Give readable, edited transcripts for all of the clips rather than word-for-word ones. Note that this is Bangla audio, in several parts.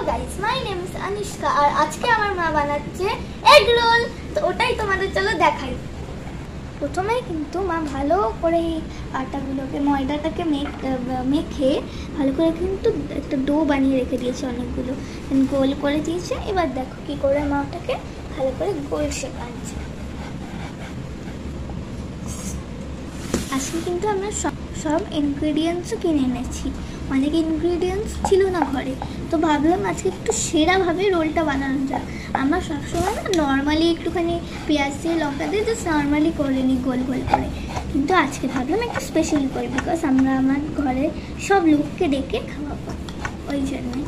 গাইস, মাই নেম ইজ আনিশকা আর আজকে আমার মা বানাচ্ছে এগ রোল। তো ওটাই তোমাদের চলো দেখাই। প্রথমে কিন্তু মা ভালো করে আটাগুলোকে ময়দাটাকে মেখে ভালো করে কিন্তু একটা ডো বানিয়ে রেখে দিয়েছে, অনেকগুলো গোল করে দিয়েছে। এবার দেখো কি করে মা ওটাকে ভালো করে গোল শেপ আনছে। আজকে কিন্তু আমরা সব ইনগ্রিডিয়েন্টসও কিনে এনেছি, অনেক ইনগ্রিডিয়েন্টস ছিল না ঘরে, তো ভাবলাম আজকে একটু সেরাভাবে রোলটা বানানো যায়। আমরা সবসময় না নর্মালি একটুখানি পেঁয়াজ দিয়ে লঙ্কা দিয়ে জাস্ট নর্মালি করে নিই গোল গোল করে, কিন্তু আজকে ভাবলাম একটু স্পেশালি করি বিকজ আমরা আমার ঘরে সব লোককে ডেকে খাওয়াবো, ওই জন্যে।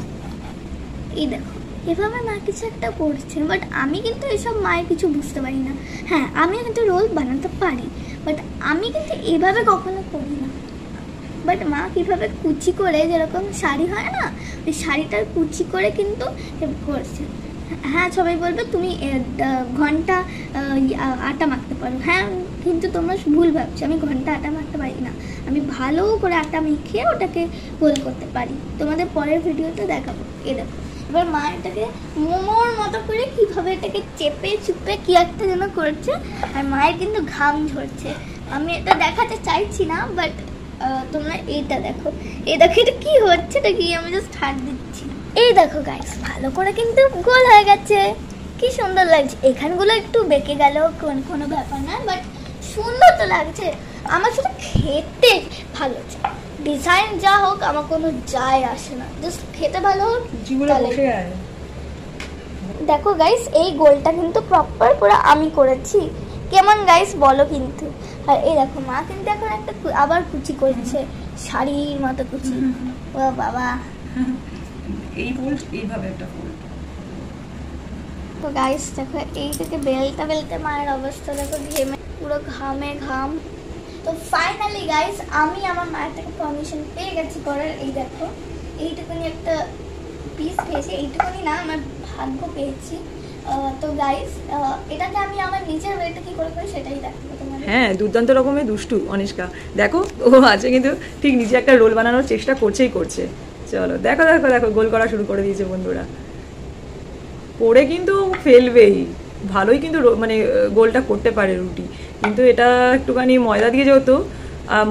এই দেখো এভাবে মা কিছু একটা করছে, বাট আমি কিন্তু এসব মায়ের কিছু বুঝতে পারি না। হ্যাঁ, আমি কিন্তু রোল বানাতে পারি, বাট আমি কিন্তু এভাবে কখনো করি না। বাট মা কীভাবে কুচি করে, যেরকম শাড়ি হয় না, ওই শাড়িটার কুচি করে কিন্তু করছে। হ্যাঁ, সবাই বলবে তুমি ঘন্টা আটা মাখতে পারো। হ্যাঁ, কিন্তু তোমরা ভুল ভাবছো, আমি ঘন্টা আটা মাখতে পারি না। আমি ভালো করে আটা মেখে ওটাকে গোল করতে পারি, তোমাদের পরের ভিডিওতে দেখাবো। এ দেখো এবার মা এটাকে মোমোর মতো করে কীভাবে এটাকে চেপে চুপে কী একটা যেন করছে, আর মায়ের কিন্তু ঘাম ঝরছে। আমি এটা দেখাতে চাইছি না, বাট তোমরা এইটা দেখো, এই দেখো এটা কি হচ্ছে, এটা কি আমি জাস্ট হাত দিচ্ছি। এই দেখো গাইস, ভালো করে কিন্তু গোল হয়ে গেছে, কি সুন্দর লাগছে। এখানগুলো একটু বেঁকে গেল, কোনো ব্যাপার না, বাট সুন্দর তো লাগছে। আমার শুধু খেতে ভালো, ডিজাইন যা হোক আমার কোনো যায় আসে না, জাস্ট খেতে ভালো হোক। দেখো গাইস, এই গোলটা কিন্তু প্রপার পুরো আমি করেছি, কেমন গাইস বলো কিন্তু। আর এই দেখো মা কিন্তু এখন একটা আবার কুচি করছে, শাড়ির মতো কুচি। ও বাবা, এই ফোল্ড এইভাবে একটা ফোল্ড। তো গাইস দেখো এইটাকে বেলতে বেলতে মায়ের অবস্থা দেখো, ঘেমে পুরো ঘামে ঘাম। তো ফাইনালি গাইস আমি আমার মায়ের থেকে পারমিশন পেয়ে গেছি করার। এই দেখো এইটুকুনি একটা পিস পেয়েছি, এইটুকুনি না আমার ভাগ্য পেয়েছি। তো গাইস এটাকে আমি আমার নিজের ওয়েতে কি করে করি সেটাই দেখাবো তোমাদের। হ্যাঁ, দুর্দান্ত রকমের দুষ্টু অনিষ্কা। দেখো ও আছে কিন্তু ঠিক নিজে একটা রোল বানানোর চেষ্টা করছে। চলো দেখো দেখো দেখো, গোল করা শুরু করে দিয়েছে বন্ধুরা। করে কিন্তু ফেলবেই, ভালোই কিন্তু মানে গোলটা করতে পারে রুটি, কিন্তু এটা একটুখানি ময়দা দিয়ে যেহেতু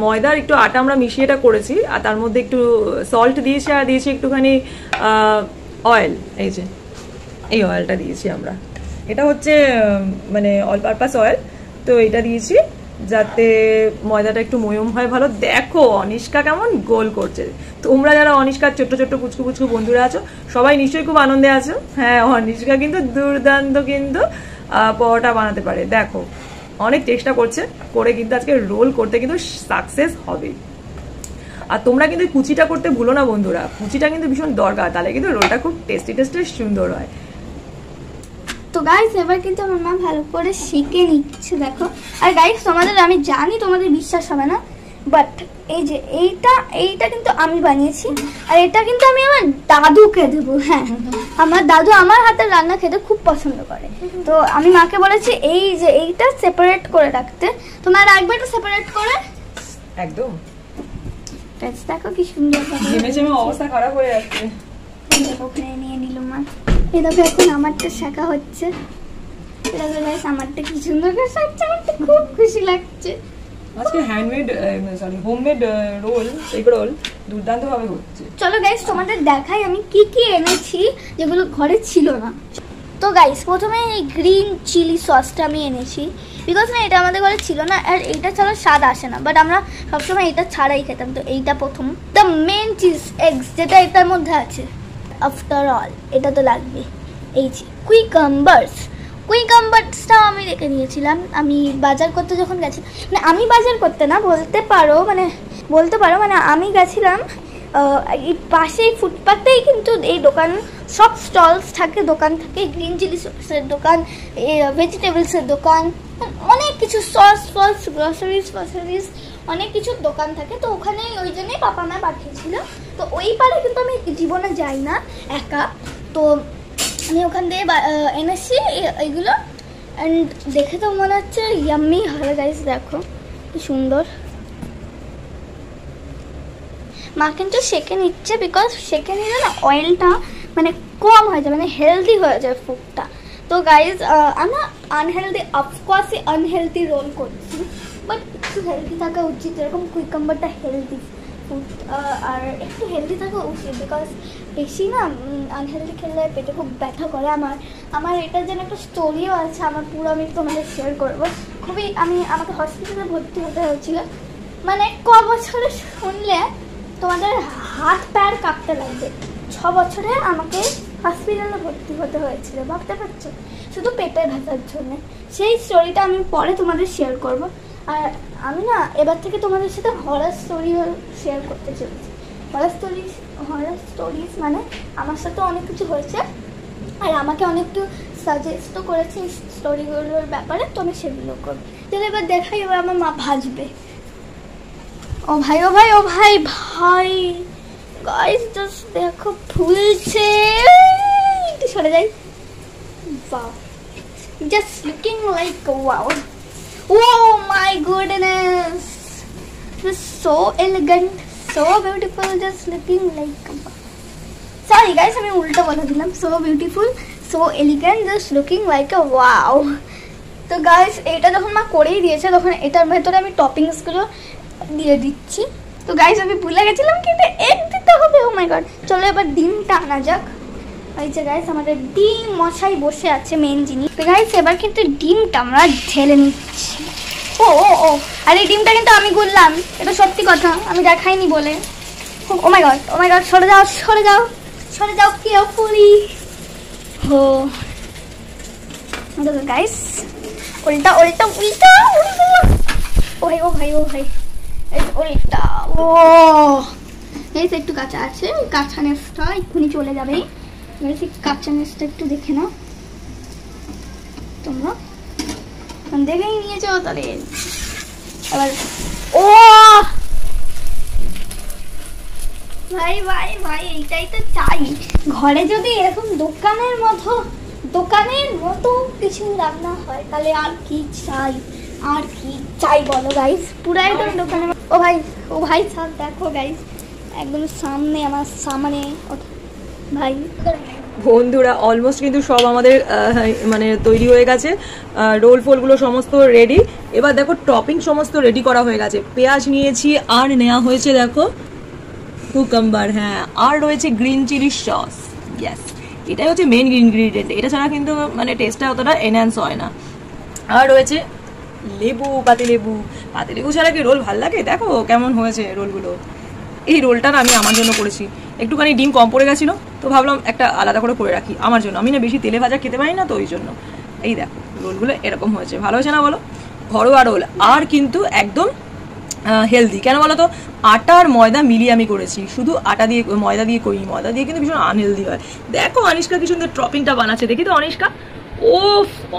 ময়দার একটু আটা আমরা মিশিয়ে এটা করেছি, আর তার মধ্যে একটু সল্ট দিয়েছি, আর দিয়েছি একটুখানি অয়েল। এই যে এই অয়েলটা দিয়েছি আমরা, এটা হচ্ছে মানে অল পারপাস অয়েল। তো এটা দিয়েছি যাতে ময়দাটা একটু ময়ম হয় ভালো। দেখো অনিষ্কা কেমন গোল করছে। তোমরা যারা অনিষ্কার ছোট্ট ছোট্ট পুচকু পুচকু বন্ধুরা আছো, সবাই নিশ্চয়ই খুব আনন্দে আছো। হ্যাঁ, অনিষ্কা কিন্তু দুর্দান্ত কিন্তু পরোটা বানাতে পারে। দেখো অনেক চেষ্টা করছে, করে কিন্তু আজকে রোল করতে কিন্তু সাকসেস হবে। আর তোমরা কিন্তু কুচিটা করতে ভুলো না বন্ধুরা, কুচিটা কিন্তু ভীষণ দরকার, তাহলে কিন্তু রোলটা খুব টেস্টি সুন্দর হয়। তো গাইস এবার কিন্তু আমার মা ভালো করে শিখে নিচ্ছে দেখো। আর গাইস তোমাদের আমি জানি তোমাদের বিশ্বাস হবে না, বাট এই যে এইটা কিন্তু আমি বানিয়েছি, আর এটা কিন্তু আমি আমার দাদুকে দেবো। হ্যাঁ, আমার দাদু আমার হাতের রান্না খেতে খুব পছন্দ করে, তো আমি মাকে বলেছি এই যে এইটা সেপারেট করে রাখতে। তোমরা রাখবে এটা সেপারেট করে একদম। দেখো কি সুন্দর অবস্থা খারাপ হয়ে যাচ্ছে। ওখানে নিয়ে নিল মা। এই দেখো এখন আমারটা শেখা হচ্ছে। আমারটা কি সুন্দর করে সাজছে, আমারটা খুব খুশি লাগছে। আজকে handmade homemade roll, egg roll দুর্দান্ত ভাবে হচ্ছে। চলো গাইস তোমাদের দেখাই আমি কি কি এনেছি যেগুলো ঘরে ছিল না। তো গাইস প্রথমে এই গ্রিন চিলি সসটা আমি এনেছি, বিকজ না এটা আমাদের ঘরে ছিল না, আর এইটা ছাড়া স্বাদ আসে না, বাট আমরা সবসময় এটা ছাড়াই খেতাম। তো এইটা প্রথম। দ্য মেন চিজ এগস যেটা এটার মধ্যে আছে, আফটার অল এটা তো লাগবে। এই যে কুইকাম্বার্সটাও আমি রেখে দিয়েছিলাম। আমি বাজার করতে যখন গেছি, মানে আমি বাজার করতে না বলতে পারো, মানে আমি গেছিলাম এই পাশেই ফুটপাতেই কিন্তু এই দোকান, সব স্টলস থাকে, দোকান থাকে, গ্রিন চিলি সসের দোকান, ভেজিটেবলসের দোকান, অনেক কিছু সস ফস গ্রসারিজ অনেক কিছুর দোকান থাকে। তো ওখানে ওই জন্যই পাপা মা পাঠিয়েছিল। তো ওই পারে কিন্তু আমি জীবনে যাই না একা, তো আমি ওখান দিয়ে এনেছি এইগুলো। অ্যান্ড দেখে তো মনে হচ্ছে ইয়াম্মি হবে গাইস, দেখো কি সুন্দর। মা কিন্তু সেকে নিচ্ছে, বিকজ সেকে নিলে না অয়েলটা মানে কম হয়ে যায়, মানে হেলদি হয়ে যায় ফুডটা। তো গাইজ আমরা আনহেলদি, অফকোর্সই আনহেলদি রোল করছি, বাট একটু হেলদি থাকা উচিত। এরকম কুইকাম্বারটা হেলদি ফুড, আর একটু হেলদি থাকা উচিত, বিকজ বেশি না আনহেলদি খেলে পেটে খুব ব্যথা করে। আমার এটার জন্য একটা স্টোরিও আছে, আমার পুরো আমি তোমাদের শেয়ার করবো। আমাকে হসপিটালে ভর্তি হতে হয়েছিল, মানে ক বছরে শুনলে তোমাদের হাত প্যার কাঁপতে লাগবে। 6 বছরে আমাকে হসপিটালে ভর্তি হতে হয়েছিল, ভাবতে পারছো, শুধু পেটের ব্যথার জন্য। সেই স্টোরিটা আমি পরে তোমাদের শেয়ার করব। আর আমি না এবার থেকে তোমাদের সাথে হরর স্টোরিও শেয়ার করতে চলেছি। হরর স্টোরিজ মানে আমার সাথে অনেক কিছু হয়েছে, আর আমাকে অনেকটু সাজেস্টও করেছে স্টোরিগুলোর ব্যাপারে, তো আমি সেগুলো করবো। তাহলে এবার দেখাই, এবার আমার মা ভাজবে। ও ভাই ও ভাই ও ভাই ভাই গাইস, জাস্ট দেখো ফুলছে, একটু সরে যাই। Wow, just looking like wow, oh my goodness, so elegant, so beautiful, just looking like, sorry guys আমি উল্টো বলে দিলাম, so beautiful, so elegant, just looking like a wow. তো গাইস এটা যখন মা করেই দিয়েছে, তখন এটার ভেতরে আমি টপিংসগুলো দিয়ে দিচ্ছি। তো গাইস আমি ভুলে গেছিলাম কি এটা এগ দিতে হবে। ও মাই গড, চলো এবার ডিমটা আনা যাক। এই যে গাইস আমাদের ডিম মশাই বসে আছে, মেন জিনিস। তো গাইস এবার কিন্তু ডিমটা আমরা ঢেলে নিচ্ছি। ও ও ও আর এই ডিমটা কিন্তু আমি গুললাম, এটা সত্যি কথা, আমি দেখাইনি বলে। ও মাই গড, ও মাই গড, সরে যাও সরে যাও সরে যাও, কেয়ারফুলি। হো দেখো গাইস, উল্টা উল্টা উল্টা উল্টা, ও ভাই ও ভাই ও ভাই, ওইটা ও এই তো একটু কাঁচা আছে, কাঁচা নেসটা এক্ষুনি চলে যাবে। কাঁচা নেসটা একটু দেখে নাও তোমরা, দেখেই নিয়েছো তাহলে। এবার ও ভাই ভাই ভাই, এইটাই তো চাই ঘরে, যদি এরকম দোকানের মতো কিছু রান্না হয় তাহলে আর কি চাই, আর কি চাই বলো গাইস, পুরো একদম দোকানে। ও ভাই সব দেখো গাইস, একদম সামনে, আমার সামনে ভাই। বন্ধুরা অলমোস্ট কিন্তু সব আমাদের মানে তৈরি হয়ে গেছে, রোল ফোলগুলো সমস্ত রেডি। এবার দেখো টপিং সমস্ত রেডি করা হয়ে গেছে। পেঁয়াজ নিয়েছি, আর নেওয়া হয়েছে দেখো কুকাম্বার, হ্যাঁ, আর রয়েছে গ্রিন চিলি সস। ইয়েস, এটাই হচ্ছে মেন ইনগ্রিডিয়েন্ট, এটা ছাড়া কিন্তু মানে টেস্টটা অতটা এনহ্যান্স হয় না। আর রয়েছে লেবু, পাতিলেবু ছাড়া কি রোল ভাল লাগে? দেখো কেমন হয়েছে রোলগুলো। এই রোলটা না আমি আমার জন্য করেছি, একটুখানি ডিম কম পড়ে গেছিলো, তো ভাবলাম একটা আলাদা করে রাখি আমার জন্য। আমি না বেশি তেলে ভাজা খেতে পারি না, তো ওই জন্য। এই দেখো রোলগুলো এরকম হয়েছে, ভালো হয়েছে না বলো? ঘরোয়া রোল, আর কিন্তু একদম হেলদি। কেন বলো তো? আটা আর ময়দা মিলিয়ে আমি করেছি, শুধু আটা দিয়ে ময়দা দিয়ে করি, ময়দা দিয়ে কিন্তু ভীষণ আনহেলদি হয়। দেখো অনিষ্কা কি সুন্দর টপিংটা বানাচ্ছে, দেখি তো অনিষ্কা। ও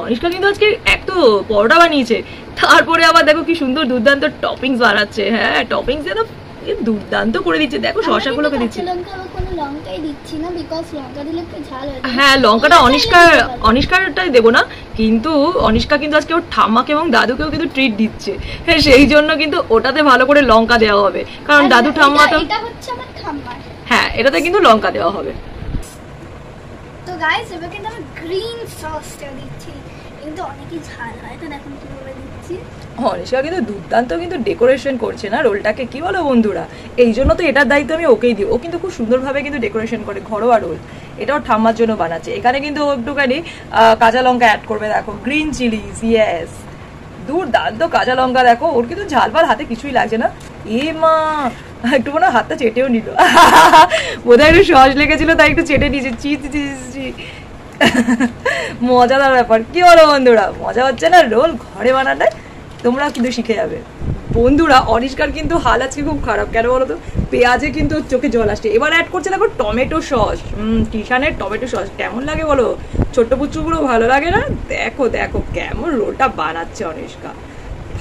অনিষ্কা কিন্তু আজকে এক তো পরোটা বানিয়েছে, তারপরে আবার দেখো কি সুন্দর দুর্দান্ত টপিংস বানাচ্ছে। হ্যাঁ, টপিংস এ তো দুর্দান্ত করে দিচ্ছে। দেখো শসাগুলোকে দিচ্ছে, হ্যাঁ লঙ্কাটা অনিষ্কারটাই দেবো না, কিন্তু অনিষ্কা কিন্তু আজকে ওর ঠাম্মাকে এবং দাদুকেও কিন্তু ট্রিট দিচ্ছে, হ্যাঁ সেই জন্য কিন্তু ওটাতে ভালো করে লঙ্কা দেওয়া হবে, কারণ দাদু ঠাম্মা তো, হ্যাঁ এটাতে কিন্তু লঙ্কা দেওয়া হবে। তো গাইস এবার কিন্তু আমি গ্রিন সসটা দিচ্ছি, কিন্তু অনেকই ঝাল হয়, তো দেখুন কিভাবে দিচ্ছি। অনিষ্কা কিন্তু দুর্দান্ত কিন্তু ডেকোরেশন করছে না রোলটাকে, কি বলো বন্ধুরা? এই জন্য তো এটার দায়িত্ব আমি ওকেই দিই। ও কিন্তু খুব সুন্দরভাবে কিন্তু ডেকোরেশন করে ঘরোয়া রোল, এটাও ঠাম্মার জন্য বানাচ্ছে। এখানে কিন্তু ও একটুখানি কাঁচা লঙ্কা অ্যাড করবে, দেখো গ্রিন চিলিজ, ইয়েস দুর্দান্ত কাঁচা লঙ্কা। দেখো ওর কিন্তু ঝালপাল হাতে কিছুই লাগছে না। এ মা, একটু মনে হয় হাতটা চেটেও নিল, বোধহয় একটু সস লেগেছিল তাই একটু চেটে নিয়েছে। চি মজাদার ব্যাপার, কি বলো বন্ধুরা? মজা হচ্ছে না রোল ঘরে বানালে? তোমরা কিন্তু শিখে যাবে। বন্ধুরা অনিষ্কার কিন্তু হাল আজকে খুব খারাপ, কেন বলো তো? পেঁয়াজে কিন্তু চোখে জল আসছে। এবার অ্যাড করছে দেখো টমেটো সস, কিষানের টমেটো সস। কেমন লাগে বলো? ছোট্ট পুচুগুলো ভালো লাগে না? দেখো দেখো কেমন রোলটা বানাচ্ছে অনিষ্কা,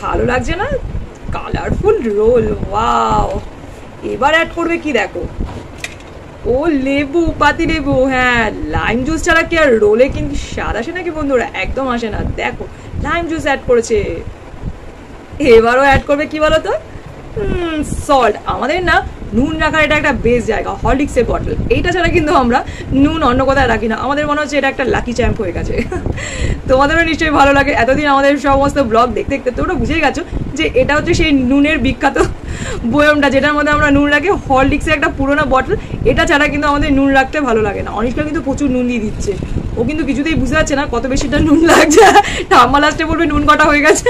ভালো লাগছে না? Colourful roll, wow. এবার অ্যাড করবে কি দেখো, ও লেবু, পাতিলেবু, হ্যাঁ লাইম জুস ছাড়া কি আর রোলে কিন্তু স্বাদ আসে নাকি বন্ধুরা? একদম আসে না। দেখো লাইম জুস অ্যাড করেছে। এবারও অ্যাড করবে কি বলতো, সল্ট। আমাদের না নুন রাখার এটা একটা বেস্ট জায়গা। হরলিক্সের বটল, এইটা ছাড়া কিন্তু আমরা নুন অন্য কোথায় রাখি না, আমাদের মনে হচ্ছে এটা একটা লাকি চ্যাম্প হয়ে গেছে। তোমাদেরও নিশ্চয়ই ভালো লাগে। এতদিন আমাদের সমস্ত ব্লগ দেখতে দেখতে তোমরা বুঝে গেছো যে এটা হচ্ছে সেই নুনের বিখ্যাত বয়মটা, যেটার মধ্যে আমরা নুন রাখি। হরলিক্সের একটা পুরোনো বটল, এটা ছাড়া কিন্তু আমাদের নুন রাখতে ভালো লাগে না। অনিষ্কা কিন্তু প্রচুর নুন দিয়ে দিচ্ছে, ও কিন্তু কিছুতেই বুঝতে পারছে না কত বেশিটা নুন লাগছে। ঠাম্মা লাস্টে বলবে নুন কটা হয়ে গেছে।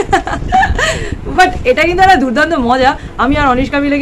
বাট এটা কিন্তু একটা দুর্দান্ত মজা। আমি আর অনিষ্কা মিলে